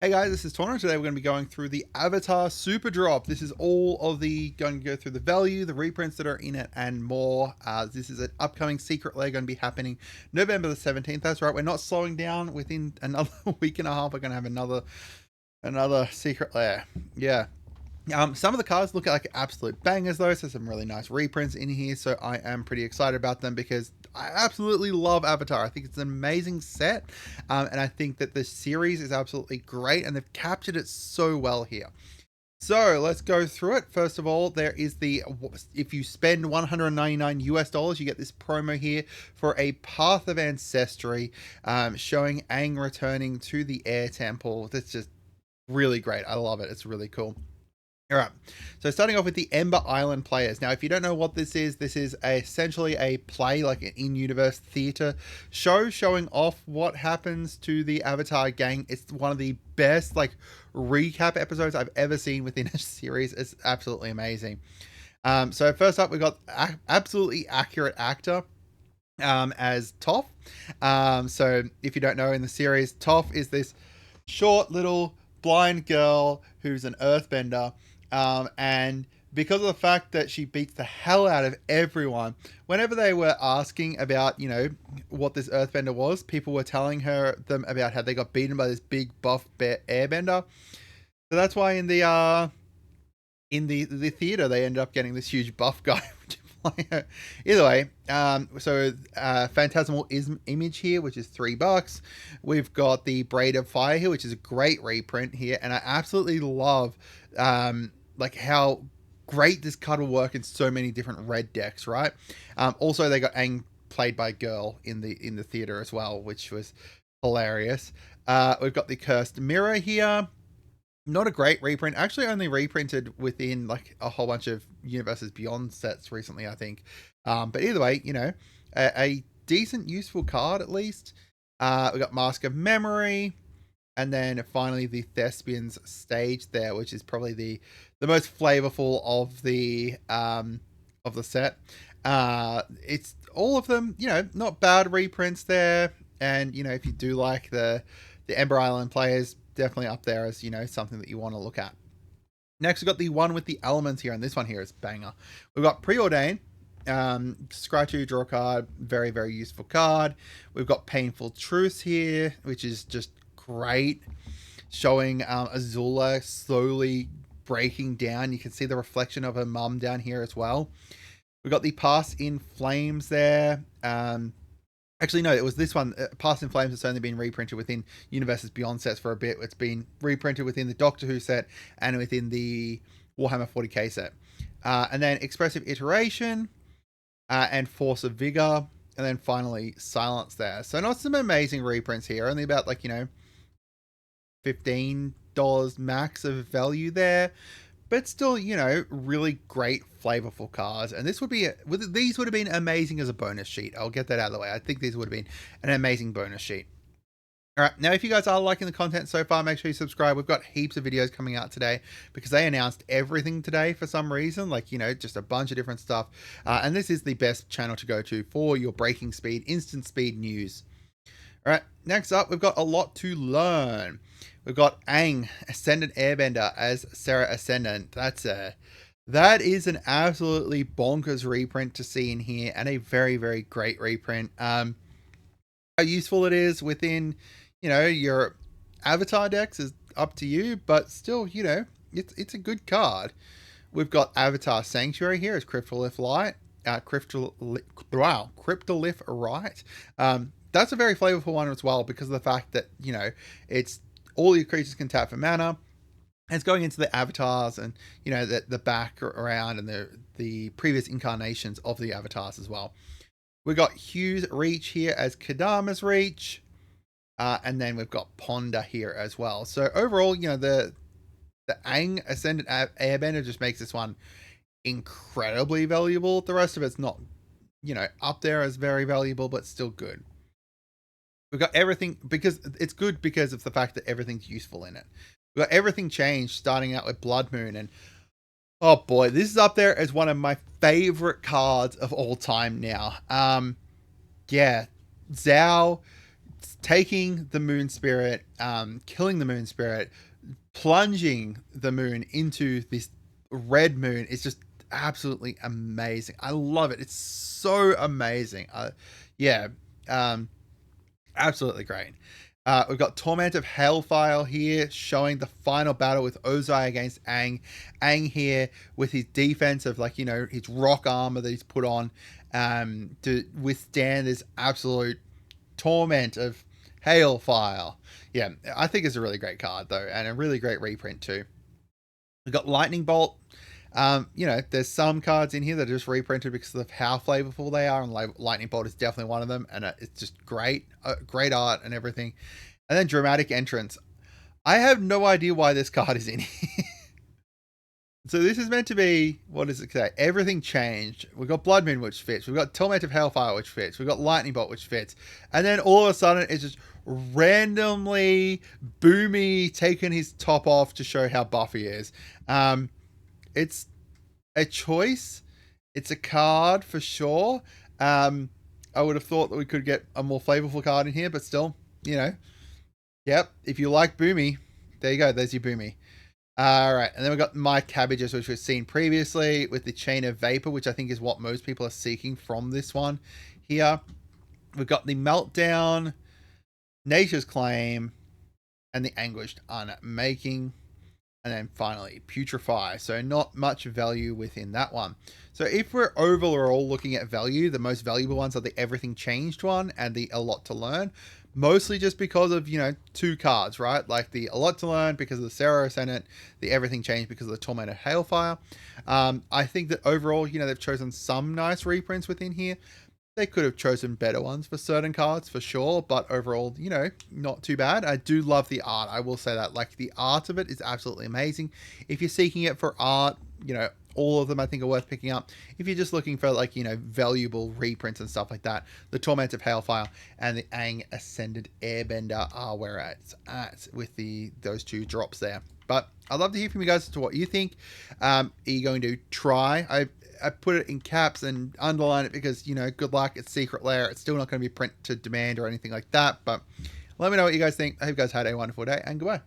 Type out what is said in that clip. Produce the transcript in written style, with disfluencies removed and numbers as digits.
Hey guys, this is Tauna. Today we're going to be going through the Avatar Superdrop. This is all of the, going to go through the value, the reprints that are in it, and more. This is an upcoming Secret Lair going to be happening November the 17th. That's right, we're not slowing down. Within another week and a half, we're going to have another Secret Lair. Yeah. Some of the cards look like absolute bangers though, so some really nice reprints in here, so I am pretty excited about them because I absolutely love Avatar. I think it's an amazing set, and I think that the series is absolutely great, and they've captured it so well here. So let's go through it. First of all, there is the, if you spend $199 US, you get this promo here for a Path of Ancestry, showing Aang returning to the Air Temple. That's just really great. I love it. It's really cool. All right, so starting off with the Ember Island players. Now, if you don't know what this is essentially a play, like an in-universe theater show, showing off what happens to the Avatar gang. It's one of the best, like, recap episodes I've ever seen within a series. It's absolutely amazing. So first up, we got absolutely accurate actor as Toph. So if you don't know, in the series, Toph is this short little blind girl who's an earthbender, and because of the fact that she beats the hell out of everyone, whenever they were asking about, what this earthbender was, people were telling them about how they got beaten by this big buff bear airbender. So that's why in the theater they ended up getting this huge buff guy. Either way, so Phantasmal Image here, which is $3. We've got the Braid of Fire here, which is a great reprint here, and I absolutely love like how great this card will work in so many different red decks, right? Also, they got Aang played by a girl in the theater as well, which was hilarious. We've got the Cursed Mirror here. Not a great reprint. Actually, only reprinted within like a whole bunch of Universes Beyond sets recently, I think. But either way, a decent, useful card at least. We got Mask of Memory, and then finally the Thespian's Stage there, which is probably the most flavorful of the set. It's all of them, not bad reprints there. And if you do like the Ember Island players, definitely up there as something that you want to look at. Next, we've got the one with the elements here, and this one here is banger. We've got Preordain. Scratch you, draw a card. Very, very useful card. We've got Painful Truce here, which is just great, showing Azula slowly breaking down. You can see the reflection of her mum down here as well. We've got the Pass in Flames there. Actually, no, it was this one. Past in Flames has only been reprinted within Universes Beyond sets for a bit. It's been reprinted within the Doctor Who set and within the Warhammer 40k set. And then Expressive Iteration and Force of Vigor. And then finally Silence there. So not some amazing reprints here. Only about $15 max of value there. But still, really great, flavorful cards. And these would have been amazing as a bonus sheet. I'll get that out of the way. I think these would have been an amazing bonus sheet. All right, now if you guys are liking the content so far, make sure you subscribe. We've got heaps of videos coming out today because they announced everything today for some reason, just a bunch of different stuff. And this is the best channel to go to for your breaking speed, instant speed news. All right, next up, we've got a lot to learn. We've got Aang, Ascendant Airbender as Sarah Ascendant. That is an absolutely bonkers reprint to see in here, and a very, very great reprint. How useful it is within, your Avatar decks is up to you, but still, it's a good card. We've got Avatar Sanctuary here as Cryptolith Light. Cryptolith Right. That's a very flavorful one as well because of the fact that, it's all your creatures can tap for mana. And it's going into the avatars and, the background and the previous incarnations of the avatars as well. We've got Hugh's Reach here as Kadama's Reach. And then we've got Ponder here as well. So overall, the Aang Ascendant Airbender just makes this one incredibly valuable. The rest of it's not, up there as very valuable, but still good. We've got everything because it's good because of the fact that everything's useful in it. We've got everything changed, starting out with Blood Moon, and oh boy, this is up there as one of my favorite cards of all time now. Yeah, Zhao taking the moon spirit, killing the moon spirit, plunging the moon into this red moon is just absolutely amazing. I love it. It's so amazing. Yeah, absolutely great. We've got Torment of Hailfire here, showing the final battle with Ozai against Aang. Aang here with his defense of, like, you know, his rock armor that he's put on to withstand this absolute torment of Hailfire. Yeah, I think it's a really great card, though, and a really great reprint, too. We've got Lightning Bolt. You know, there's some cards in here that are just reprinted because of how flavorful they are, and Lightning Bolt is definitely one of them, and it's just great, great art and everything. And then Dramatic Entrance. I have no idea why this card is in here. So this is meant to be, what does it say? Everything changed. We've got Blood Moon, which fits. We've got Torment of Hellfire, which fits. We've got Lightning Bolt, which fits. And then all of a sudden, it's just randomly Boomy taking his top off to show how buff he is. It's a choice. It's a card for sure. I would have thought that we could get a more flavorful card in here, but still, you know. Yep, if you like Boomy, there you go. There's your Boomy. All right, and then we've got My Cabbages, which we've seen previously with the Chain of Vapor, which I think is what most people are seeking from this one here. We've got the Meltdown, Nature's Claim, and the Anguished Unmaking. And then finally, Putrefy. So not much value within that one. So if we're overall looking at value, the most valuable ones are the Everything Changed one and the A Lot to Learn. Mostly just because of, you know, two cards, right? Like the A Lot to Learn because of the Cerro Senate, the Everything Changed because of the Torment of Hailfire. I think that overall, you know, they've chosen some nice reprints within here. They could have chosen better ones for certain cards, for sure, but overall, you know, not too bad. I do love the art. I will say that. Like, the art of it is absolutely amazing. If you're seeking it for art, you know, all of them I think are worth picking up. If you're just looking for, like, you know, valuable reprints and stuff like that, the Torment of Hailfire and the Aang Ascended Airbender are where it's at with those two drops there. But I'd love to hear from you guys as to what you think. Are you going to try? I put it in caps and underline it because, you know, good luck. It's Secret Lair. It's still not going to be print to demand or anything like that. But let me know what you guys think. I hope you guys had a wonderful day, and goodbye.